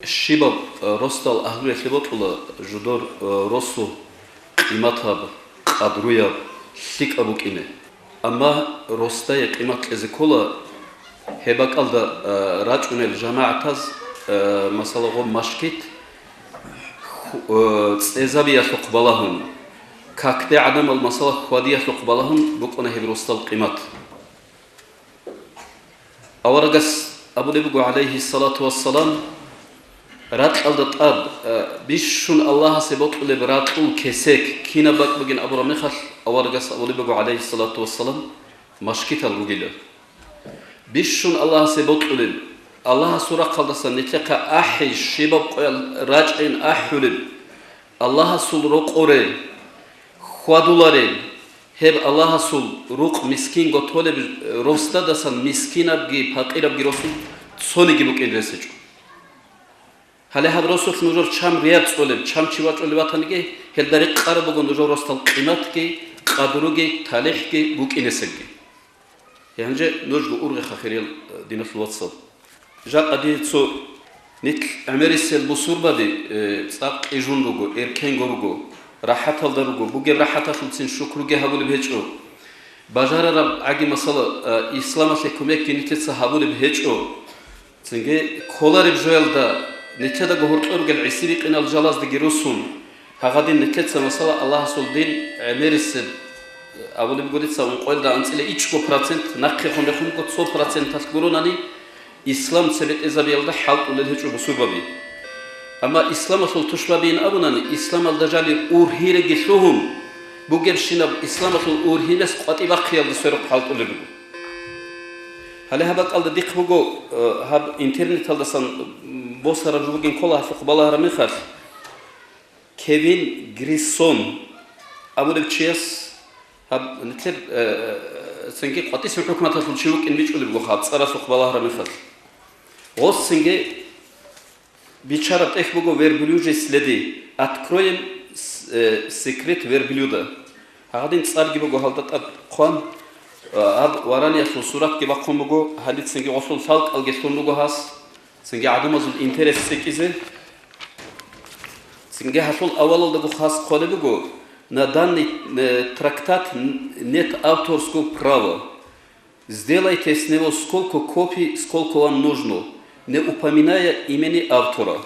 Шибаб ростал ахлу эхлеботула жудор росу иматаб адруяб лик абукине. Ама ростая қимат лезекола хебакалда рачунел жамаатаз масалаго машкит цезабия суқбалахун какте адам ал масалах хвадия суқбалахун букона хеб ростал қимат. Аварагас Абу Дебугу алейхи салату вассалам Rat aldat ad bishun Allah se botle bratul kesek kina bak bugün Abu Ramihal avargas Abu Debugu aleyhi salatu vesselam maşkit al bugüler. Bishun Allah se botle Allah sura kaldasa neteka ahi shibab qoyal raj'in ahulib Allah sul ruq ore khwadulare heb Allah sul ruq miskin gotole rosta dasan miskin abgi faqir abgi rosul soli gibi kendresiç. Hale hadrosul nujor cham riyat soleb cham chivat olivatange heldari qara bugun nujor rostal qimatge qadruge talihge buqinesege yanje nujgu urge khakhiril dinaful watsal ja qaditso nit amerisel busurbadi tsaq ejundugo erkengorugo rahataldarugo buge rahatatsin shukruge habul bhecho bajarara agi masala islamase kumek nitsa habul bhecho singe kolarib joelda Niteda gohurtur gel isriq inal jalaz de girusun hagadin nitetsa masala Allah soldin amerisel avul bigolitsa un qoyda antsile 3% naqi khondekhun got 100% tasgurunani islam sebet ezabiyalda halq ulelhechu busubabi ama islam asol tushbabin abunani islam aldajali urhire gishluhum bu gebshina islam asol urhiles qatiba qiyalda soruq halq ulebi hale habak alda diqbugo hab internet aldasan Bosara bugün kola fuqbalar mixar Kevin Grissom Abu Debchiyas hab nitleb sengi qatis hukmat asul chuk in bichul bu khat tsara fuqbalar mixar Os sengi bichara tehbugo verbluje sledi откроем секрет верблюда Hagdin tsar gibi go haldat ab qan ab warani asul surat gibi qomgo halit sengi osul salq algestonlugo has Singe adamazul interes 8'i Singe hasul avalda bu khas qolibigo на данный трактат нет авторского права. Сделайте с него сколько копий, сколько вам нужно, не упоминая имени автора.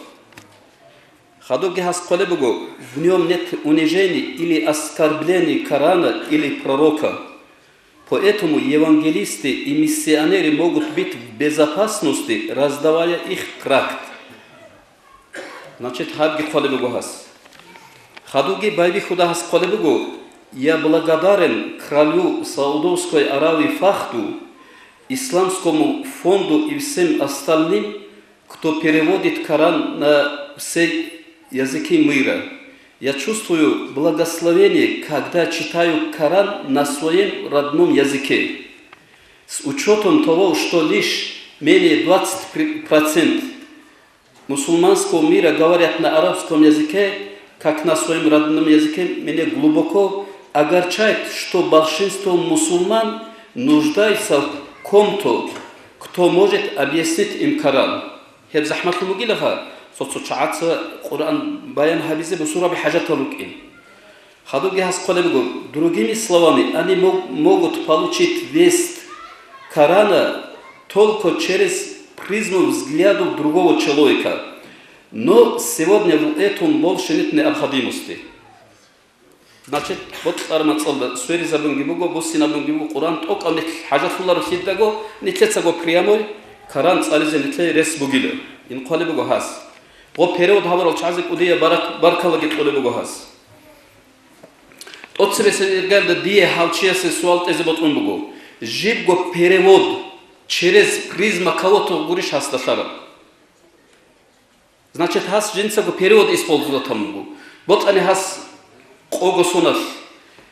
Хадуги хас qolibigo в нем нет унижений или оскорблений Корана или пророка. Поэтому евангелисты и миссионеры могут быть в безопасности, раздавая их тракт. Значит, хадги холебуго хас. Хадуги байби худа хас холебуго. Я благодарен королю Саудовской Аравии Фахду, Исламскому фонду и всем остальным, кто переводит Коран на все языки мира. Я чувствую благословение, когда читаю Коран на своем родном языке. С учетом того, что лишь менее 20% мусульманского мира говорят на арабском языке, как на своем родном языке, меня глубоко огорчает, что большинство мусульман нуждается в ком-то, кто может объяснить им Коран. Хеб захматлу мугилаха. Соцучаатса Кур'ан баян хабизе бусура бихаджаталукин. Хадуги хас qolibigo другими словами, они могут получить весть Корана только через призму взгляда другого человека. Но сегодня в этом больше нет необходимости. Значит, вот армацалда суери забунгибуго, бусина бунгибуго Кур'ан только нет хаджатуллар хиддаго, нетлецаго прямой Коран цализе нетле рес бугиле. Ин qolibigo хас. Го перевод хабарал чазик удия баркалаги qolibigo хас. Тот сресергерда дие халчиясе суал тезебот унбуго. Жибго перевод через призма кого-то гуриш хасташара. Значит, хас жинцаго перевод используют тамбуго. Вот они хас qogosунас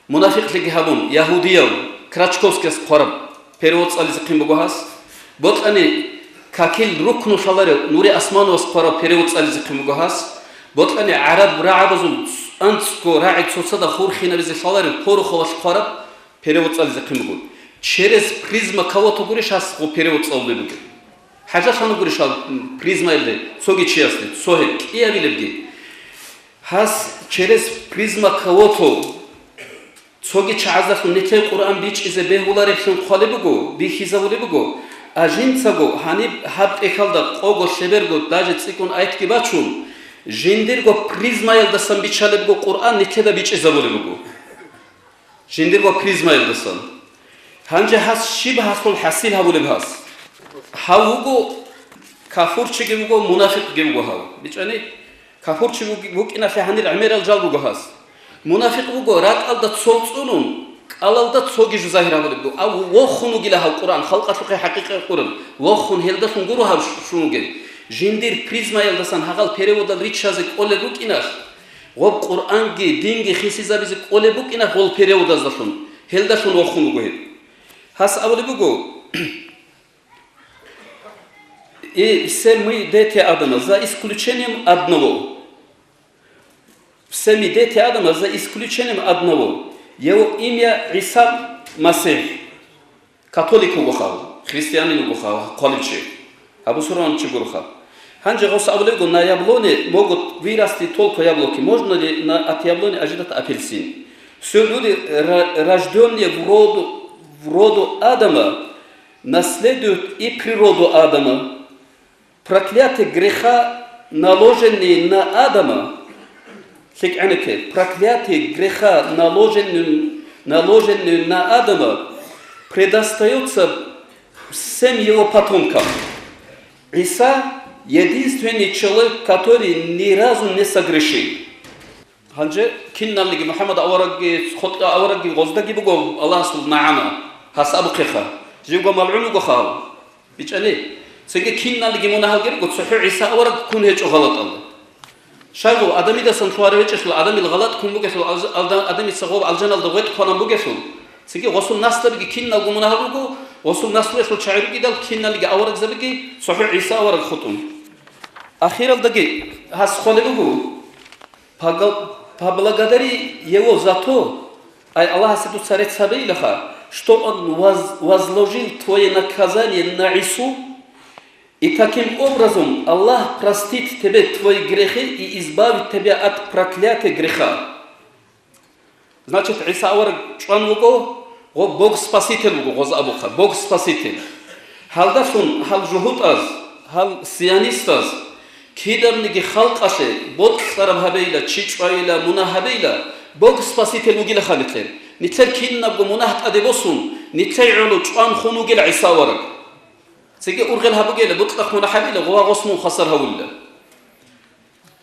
мунафиqлиги хабун яхудияу крачковскес qораб перевод цализе qimbugo хас. Вот они Какил рукну шаларе нури асмановс пара перевод цализе qimbugo хас. Вот они араб раабазул антско раид соцада хурхина бизе шаларе пору хаваш qораб перевод цализе qimbugo. Через призма кого-то гуриш хас го перевод цалбебуге. حاجة خانو بريشال призма илде цоги чиясте цохе киявилебги хас через призма кого-то цоги чаазаху нете Qur'an бич изе бехуларепшин халебуго бихизавулебуго ажинцаго хани хаб экалда қого шеберго даже цикун айтки бачун жиндирго призма илдасан бичалебуго Qur'an нете да бич изавулебуго жиндирго призма илдасан ханже хас шиб хасул хасил хавулеб хас хавуго кафурчи гебуго мунафиқ гебуго хав бичани кафурчи гукина фаханир амерал жалбуго хас мунафиқ буго рақалда цолцунун алалда цоги жузахир хавулебуго ав вохуну гила хав Qur'an халқатлуқи ҳақиқи Qur'an вохун хелдахун гуру хав шунуге жиндир призма елдасан хағал переводал ричазе қоле букинах ғоб Qur'ан ги динги хисизабизи қоле букинах ғол переводаздафун хелдашун вохуну гуҳед хас авулебуго И все мы дети Адама, за исключением одного. Все мы дети Адама, за исключением одного. Его имя Иса Масих. Католик угухал, христианин угухал, количи. Абу Суран чигурухал. Ханже госа авлего на яблоне могут вырасти только яблоки. Можно ли от яблони ожидать апельсин? Все люди, рожденные в роду Адама, наследуют и природу Адама. Проклятие греха, наложенные на Адама, проклятие греха, наложенные на Адама, предостается всем его потомкам. Иса – единственный человек, который ни разу не согрешил. Ханже кинналлиги Мухаммад авараги гоздаги буго Аллах субханаhu хасабу кеха. Живго мал'ун го хав. Бичани Сега кинналиги мунахалгер го сухи Иса авараг кун хеч галат алды. Шайгу адами да сан туаре вечешло адами галат кун бугесл адами сагоб алжанал да вет конам бугесл. Сега госул наслиги киннал го мунахалгу госул наслиги чайруги дал кинналиги авараг забиги сухи Иса авараг хутун. Ахиралдаги хас холегу поблагодари его за то, ай Аллах сиду царец сабилаха, что он возложил твое наказание на Ису. И таким образом Аллах простит тебе твои грехи и избавит тебя от проклятия греха. Значит, Иса авар чуануго, Бог спаситель уго абуха, Бог спаситель. Халдафун, хал жухут аз, хал сионист аз, кидарниги халк аше, бот сараб хабейла, чичвайла, муна хабейла, Бог спаситель угила халитлер. Нитлер киннабго мунахт адебосун, нитлер улу чуан хунугила Иса авараг. سيجي أورغل هابوجيله بطلق من حبيله غوا غصمو خسرها ولا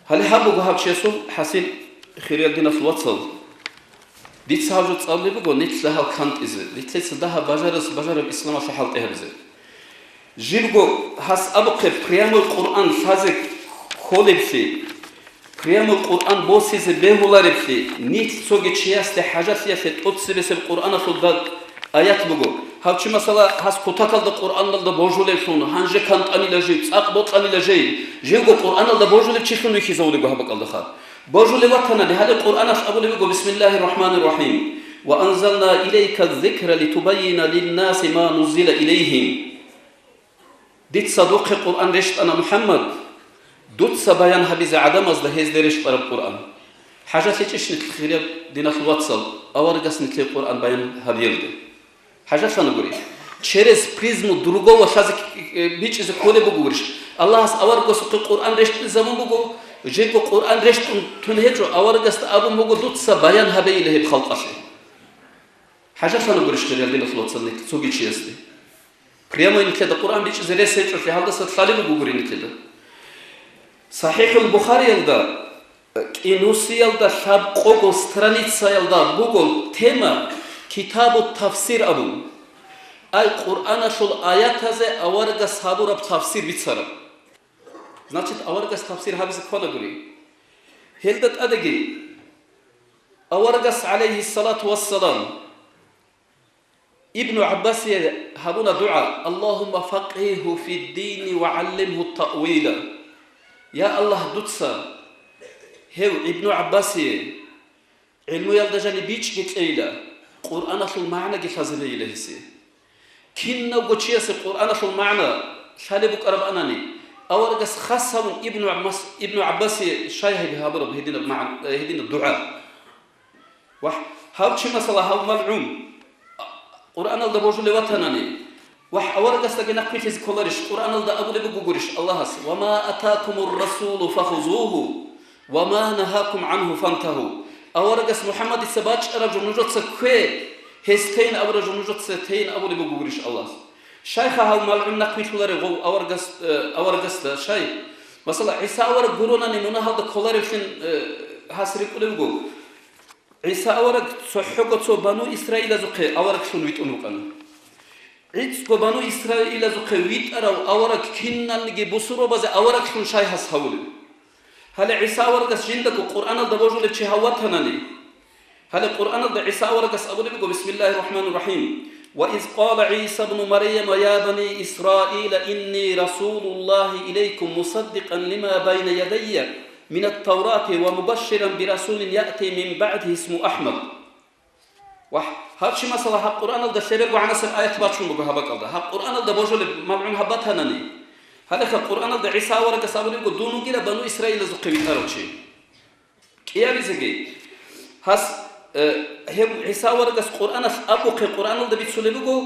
هل هابوجو هاب شيسو حسين خيريال دينا في الواتساب ديت ساوجو تصلي بقول نيت لها كانت إزل ديت سدها بجارة الإسلام في حالته بزل جيبو هاس أبقى بريام القرآن فازك خولب في بريام القرآن بوسيز بهولار في نيت سوجي تشياست حاجات في تقص القرآن في الضاد آيات بقول هاوچی مثلا هست کتاکالدا قرآنالدا بوجولشون هنجه کانت آنیلاجی عقبات آنیلاجی جیگو قرآنالدا بوجولب چیشون خیزاولی گوها بکالدا خا بوجولی وقتنا لهذا القرآن أقوله بقول بسم الله الرحمن الرحيم وأنزلنا إليك الذكر لتبين للناس ما نزل إليهم ديت صدوق القرآن رشت أنا محمد دوت سبيان هبيز عدم أزده هزد رشت على القرآن حاجات ليش نتخيل دينا في الواتساب أورجس نتخيل القرآن بيان هبيلده حاجات شو نقولي через призму другого шазик бич из коле богуриш Аллах аваргос القرآن رشت زمان بگو جيكو القرآن رشت تنهجو аваргос أبو مگو دوتسا بيان هبيله بخلق أشي حاجات شو نقولي شغل يالدين أخلوت صلني تسوقي شيء прямо إن كده القرآن بيش زي رسالة في هذا سطلالي بقولي كده صحيح البخاري يلدا إنوسي يلدا شاب قوغو страница يلدا بقول تيما كتاب التفسير أبو أي قرآن شل آيات هذا أورجس هادو رب تفسير بيتصير значит أورجس تفسير هذا كله قولي هلدت أدقي أورجس عليه الصلاة والسلام ابن عباس هبونا دعاء اللهم فقهه في الدين وعلمه التأويل يا الله دوتسا هو ابن عباس علمه يلدجاني بيش كتيلا قرآن شو المعنى جفازنا إليه سي كنا وجيس القرآن شو المعنى شالي بك أرب أناني أورجس خاصة ابن عباس شايح بهابر بهدين مع هدين الدعاء وح هاوتشي مثلا هاو ملعوم قرآن الله بوجل وطناني وح أورجس لقينا كيف كولارش قرآن الله أبو لبي بقولش الله هس وما أتاكم الرسول فخذوه وما نهاكم عنه فانتهوا أورجس محمد السباج رجل نجت سكوي هستين أو رجل نجت ستين أبو لبي بقولش الله شيخ هاو ملعوم نكمل كولاري غو أورجس شيء مثلا عيسى أورج قرونا نمونا هذا كولارشين هاسري كولاري عيسى أورج صحقة بنو إسرائيل زقي أورج شنويت أنوكنا عيسى بنو إسرائيل زقي ويت أرو أورج كنا نجي بصورة بس أورج شن شيء هسهول هل عيسى أورج جندك القرآن الدبوجل بشهواتنا ني هل القرآن الد عيسى أورج أقول بكم بسم الله الرحمن الرحيم وإذ قال عيسى ابن مريم يا بني إسرائيل إني رسول الله إليكم مصدقا لما بين يدي من التوراة ومبشرا برسول يأتي من بعده اسمه أحمد هادشي مثلا ها القرآن الدا شباب وعناصر آيات باتشون بقى هبك الله ها القرآن الدا بوجل ملعون هباتها نني هذاك القرآن الدا عيسى ورقة سابر يقول دونو جيلا بنو إسرائيل زقي بيتاروشي كيابي زقي هاس هم عيسى ورقة القرآن أبوك القرآن الدا بيتسولي بقو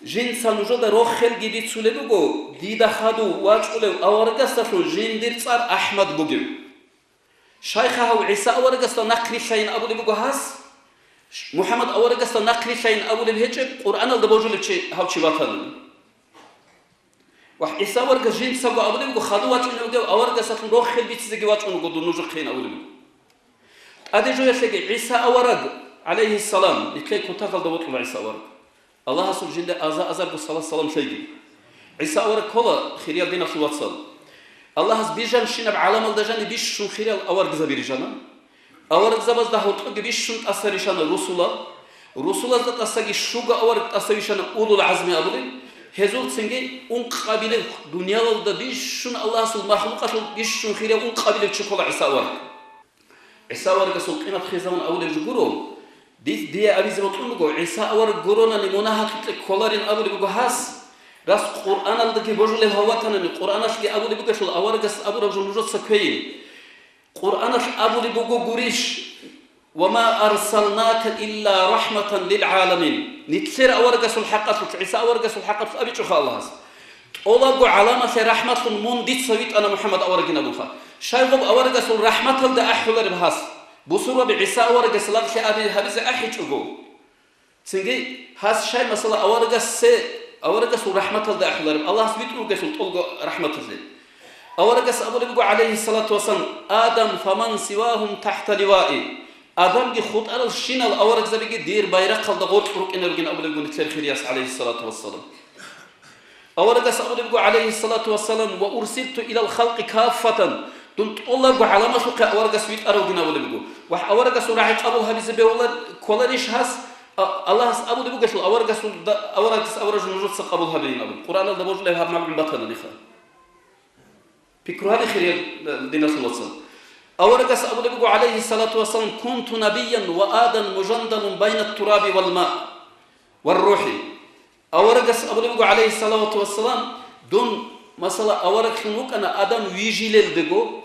جين سانوجودا روخل جيبيت سوليبوغو ديدا خادو واجولو اورغاستو جين ديرصار احمد بوغيو شيخه عيسى اورغاستو نقري شين ابو لبوغو هاس محمد اورغاستو نقري شين ابو لبهج قران الدبوجولچي هاوچي واتن وعيسى اورغاس جين سغو ابو لبوغو خادو واجولو اورغاستو روخل بيتزغي واجولو دونوجو خين ابو لبوغو ادي جو يسغي عيسى اورغ عليه السلام لكي كنتفل دوت عيسى اورغ الله سبحانه وتعالى أزار بالصلاة والسلام شيء عيسى أورك كلا خيريال دينا في الواتساب الله بيجان شينا بعالم الدجان بيش شون خيريال أورك زبيرجانا أورك زباز ده هو تقول بيش شون أسريشانا رسولا ذات أسري شوجا أورك أسريشانا أولو العزم أبوي هزول سنجي قابل دنيا الله بيش شون الله سبحانه مخلوقات بيش شون خيريال قابل تشكل عيسى أورك سلقينا بخزان أول الجبرون دي أبي زبطون بقول عيسى أورك قرونا نمونها كتلك كولارين أبو لبقو هاس راس قرآن الدكي بوجل هواتنا القرآن اللي أبو لبقو شو أورك أبو رجل نجوت سكين قرآن أبو لبقو قريش وما أرسلناك إلا رحمة للعالمين نتسير أورك الحقات عيسى أورك الحقات أبي شو خالص أولاقو علامة رحمة من ديت سويت أنا محمد أورك نبوخا شايفوا أورك الرحمة لدى أحلى بهاس بصورة بعيسى أورج السلام شيء أبي هذا أحيج أقول سنجي هذا شيء مثلا أورج رحمة الله أحلى الله سبيت أورج سلطة رحمة الله أورج أبو لبقو عليه الصلاة والسلام آدم فمن سواهم تحت لوائي آدم جي خط على الشين الأورج زبيجي دير بايرق خلد غوت فرق إن رجين أبو لبقو نتسير خلياس عليه الصلاة والسلام أورج أبو لبقو عليه الصلاة والسلام وأرسلت إلى الخلق كافة دونت الله بعلامة شو كأورج سويت أروجنا ولا بيجو وح أورج سورة أبو هبيز بيولا كولاريش هاس الله هاس أبو دبوجة شو أورج نجوت سق أبو هبين أبو القرآن ده بقول له هاب معلوم بطلنا نخا فكرة هذه خير دينا صلى الله عليه وسلم أورج أبو دبوجة عليه الصلاة والسلام كنت نبيا وآدم مجندل بين التراب والماء والروح أورج أبو دبوجة عليه الصلاة والسلام دون مثلا أورك خنوك أنا آدم ويجيل الدجو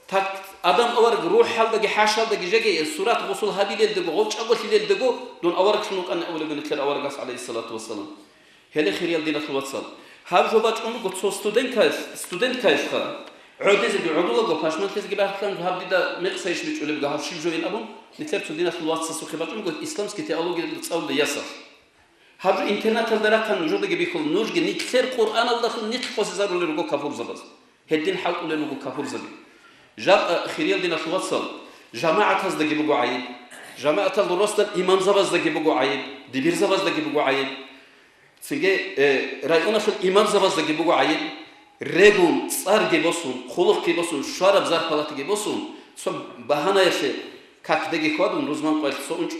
تك آدم أورك روح حال دقي حاش حال دقي جاي السورة غسل هذه الدجو غوش أول شيء الدجو دون أورك خنوك أنا أول بنتكلم أورك عليه الصلاة والسلام هلا خير يلدينا في الواتساب هذا جوابات أمك قلت ستودنت كايس خا عودة زي عدول جو باش ما تيجي بقى كلام هذا ده مقصيش بتقول بقى هذا شيء جوين أبون نتكلم تودينا في الواتساب سوخبات أمك قلت إسلام سكتي ألو جد تصور يسار هذا الإنترنت الدرا كان وجوده بيخل نوج نكسر قرآن الله نتخ فسزار ولا نقول كفور زبز هدين حال ولا نقول كفور زبي جاء خيريال دينا في واتساب جماعة هذا جيبوا عيب جماعة الرسل الإمام زبز ده جيبوا عيب دبير زبز ده جيبوا عيب سجى رأينا في الإمام زبز ده جيبوا عيب رجل صار جيبوسون خلق جيبوسون شرب زار خلاص جيبوسون سو بهانا يشة كات دقي كوادون روزمان قال سو أنت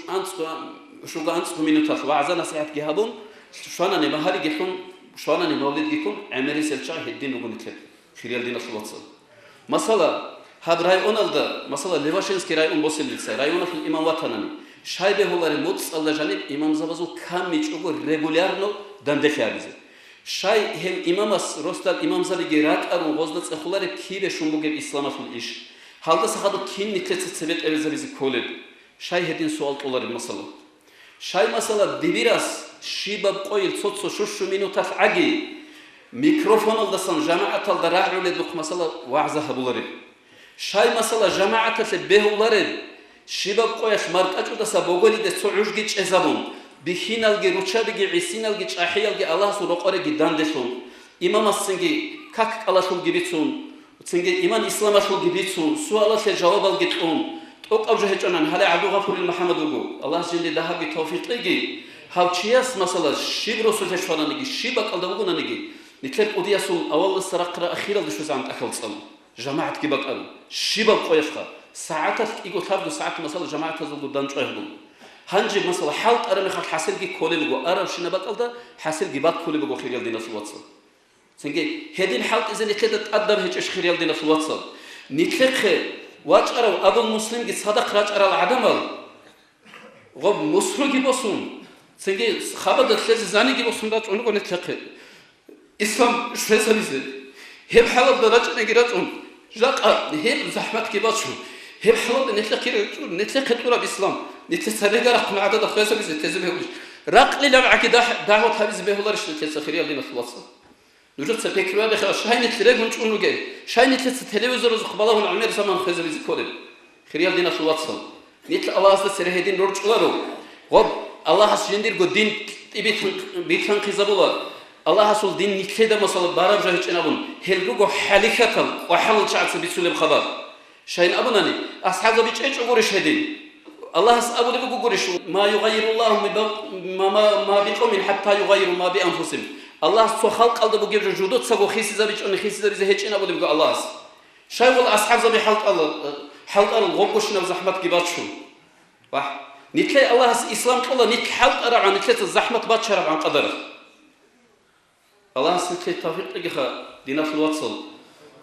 شو قانت كمينوتات وعزنا ساعات جهابون شوانا نمهاري جيكون شوانا نمولد جيكون عمري سلشاه الدين نقول نتكلم خيريال دينا في الواتساب مثلا هذا رأي أنالدا مثلا ليفاشينسكي رأي بوسيل لسه رأي في الإمام وطناني شايبه هو الموت الله جانب إمام زبازو كم يجوا ريغولارنو دندفع بيزه Шай хем имамас ростал имамзалиги ракарун гозда цехуларе кире шумбугер исламафул иш. Халда сахаду кин нитлеце цебет эвезализи колеб. Шай хедин суал толари масала. Шай масала дивирас шибаб коил цоцо шушу минутас аги. Микрофон алдасан жамаатал да рағуле дуқ масала вағза хабулари. Шай масала жамаатасе бехулари. Шибаб кояш маркачудаса боголиде суужги чезабун. Бихиналги ручабиги исиналги чахиялги Аллаху роқореги дандесун. Имамассинги как Аллахул гибицун. Цинги иман исламашул гибицун. Суаласе жавабал гитун. Тоқав жахечанан хале Абду Ғафурил Мухаммадугу. Аллах жинди дахаги тауфиқиги. Хавчияс масала шибросу жашвананиги шиба қалдавугунаниги. Нитлер удиясул аваллы сарақра ахирал дишузан акалцал. Жамаат гибакару. Шиба қояшқа. Саатат иго табду саат масала жамаат азулгу данчойхбул. Ханжи масала халт арамихат хасилги колебугу арам шинабакалда хасилги бак колебугу хирял дина сулватсал. Сенге хедин халт изен итледат аддам хечеш хирял дина сулватсал. Нитлekhe вачарав абул муслимги садақ рачарал адамал. Гоб мусруги босун. Сенге хабада тлези заниги босун дач онуго нитлekhe. İslam şüphesiz. Hep halde racine giratun. Jaqa hep zahmet kibatun. Hep halde netle ketura İslam. Netle sadegara qnaada da xesabis tezbehuş. Raqli la akida da'wat habiz behular işte tesakhiriya lina khulasa. Nujut sepekwa be khaşhay netle gunç unuge. Shay netle televizor zqbalahun almer zaman xesabis kode. Khiriya lina khulasa. Netle Allah'da serehedin rorçuları. Gob Allah hasjendir go din bitan qizabular. Allah Rasul din nitlede masala barab jahit enabun helgugo halikatal wa halal cha'at bisulim khabar shayn abunani ashabu bi chech ugurish hedin Allah abu de ugurish ma yughayyiru Allah ma bi qawmin hatta yughayyiru ma bi anfusihim Allah so khalq aldı bu gebje judut sago khisiza bi chon khisiza bi hech enabu de Allah shay wal ashabu bi halq al gobushna zahmat gibatshu wa nitle Allah islam qala nit halq ara an nitle zahmat batshara an qadar Allah size tavfiq kha dina fulwatsal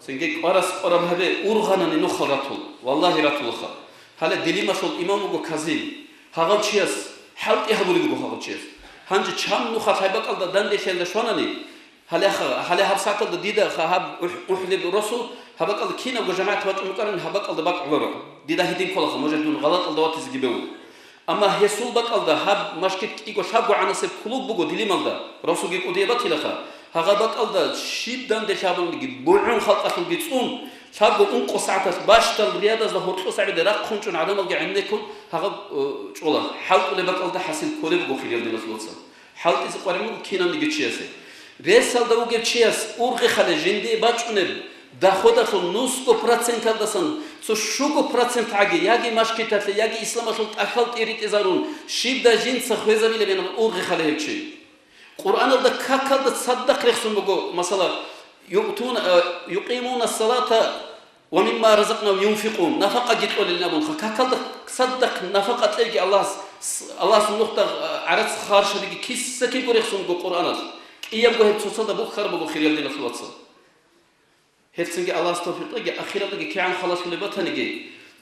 senge qaras qaram habe urghanani nukhratul wallahi ratulkha hala dilima sol imamugo kazim hagavchias halt ehbuligo hagavchias hanji cham nukhat haybaqalda dandeshelde shwanani hala habsatalda dida khab uhlib rasul habaqal kina go jamaat watmuqaran habaqalda baqlaro dida hidin kolakha mujadun galat alda watiz gibew amma hesul baqalda hab mashkit igo shabu anasib kulub bugo dilimalda rasulgi qudiyabatilakha Hagabaqalda shibdan deshabungi bu'un khalqatul gitsun shabu unqo sa'atas bashtal riyadaz da horqo sa'ide raqunchun adamalga annekun hagab chola halq lebaqalda hasil koleb go khiliyaldi rasulsa halq is qarimu kinamni gichiyase resalda u gichiyas urqi khale jindi bachuneb da khodatul nusko procentadasan so shugo procent agi yagi mashkitatle yagi islamatul akhalt erit ezarun shibda jin sakhwezabile ben urqi khale hepchi Kur'an'da kakalda saddaq rexsun bugo masala yuqimuna as-salata wa mimma razaqnahum yunfiqun nafaqa gitol linabun kakalda saddaq nafaqa tlegi Allah sunuqta arat kharshadigi kissaki rexsun bugo Kur'an'a iyam go hep sosa da bu khar bugo khiriyal dina khulwatsa hepsingi Allah tawfiqigi akhiratigi kan khalas libatanigi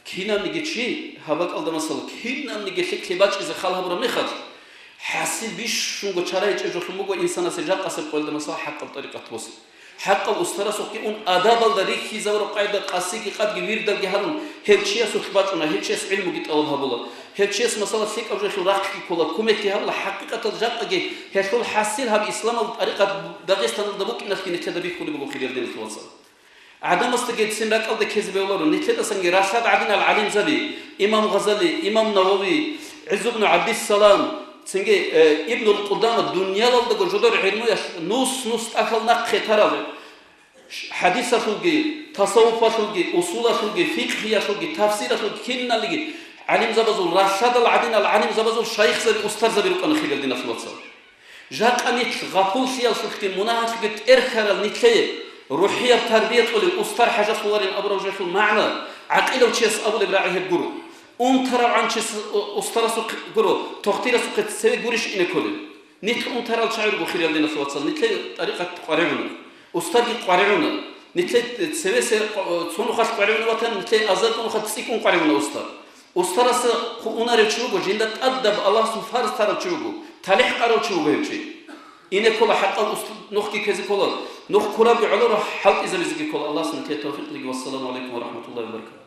kinamnigi chi habaq alda masala kinamnigi sheklibaç izi khalhabra mikhat حاسب بيش شنو شرايج اجوخمو انسان سجاق اصل قول مسا حق بطريقه توصل حق استرا سوقي ان اداب الدريك في زور قاعده قاسيكي قد غير دغ هرون هلشيا سخباتنا هلشيس علم جيت الله بولا هلشيس مساله فيك او جشو راقي كولا كوميتي هلا حقيقه الجاقي هشول حاسين هب اسلام الطريقه داغستان دبوك نسكي تدبي كل بو خير دين توصل عدم استجد سنك قد كذب ولا نتلت سنجي راشد عدنا العليم زبي امام غزالي امام نووي عز بن عبد السلام Senge İbnül Qudama dünyalarda jodor ilmi yaş nus akılnak xetaralı hadis asılgi tasavvuf asılgi usul asılgi fiqh asılgi tafsir asılgi kinnaligi alim zabazul rashad al adin al alim zabazul şeyh zabi ustaz zabi ruqan khilal din aslatsa jaqanit ghaful siyal sulti munahasibet erkharal nitleye ruhiyat tarbiyat ul ustar haja suwarin abrajul ma'na aqila uches abul ibrahim guru un taral anches ustarasu guru toxtirasu qetseve gurish inekole nit un taral chair go khilal din aslatsa nitle tariqat qaribuna ustagi qaribuna nitle sevese sonu khas qaribuna watan nitle azat un khas sikun qaribuna ustarası unare chugo jindat adab Allah subhanahu taral chugo talih qaro chugo hepchi إن كل حق نخكي كذا كل نخ كراب على حلق إذا بيزكي كل الله سنتي التوفيق لك والسلام عليكم ورحمة الله وبركاته.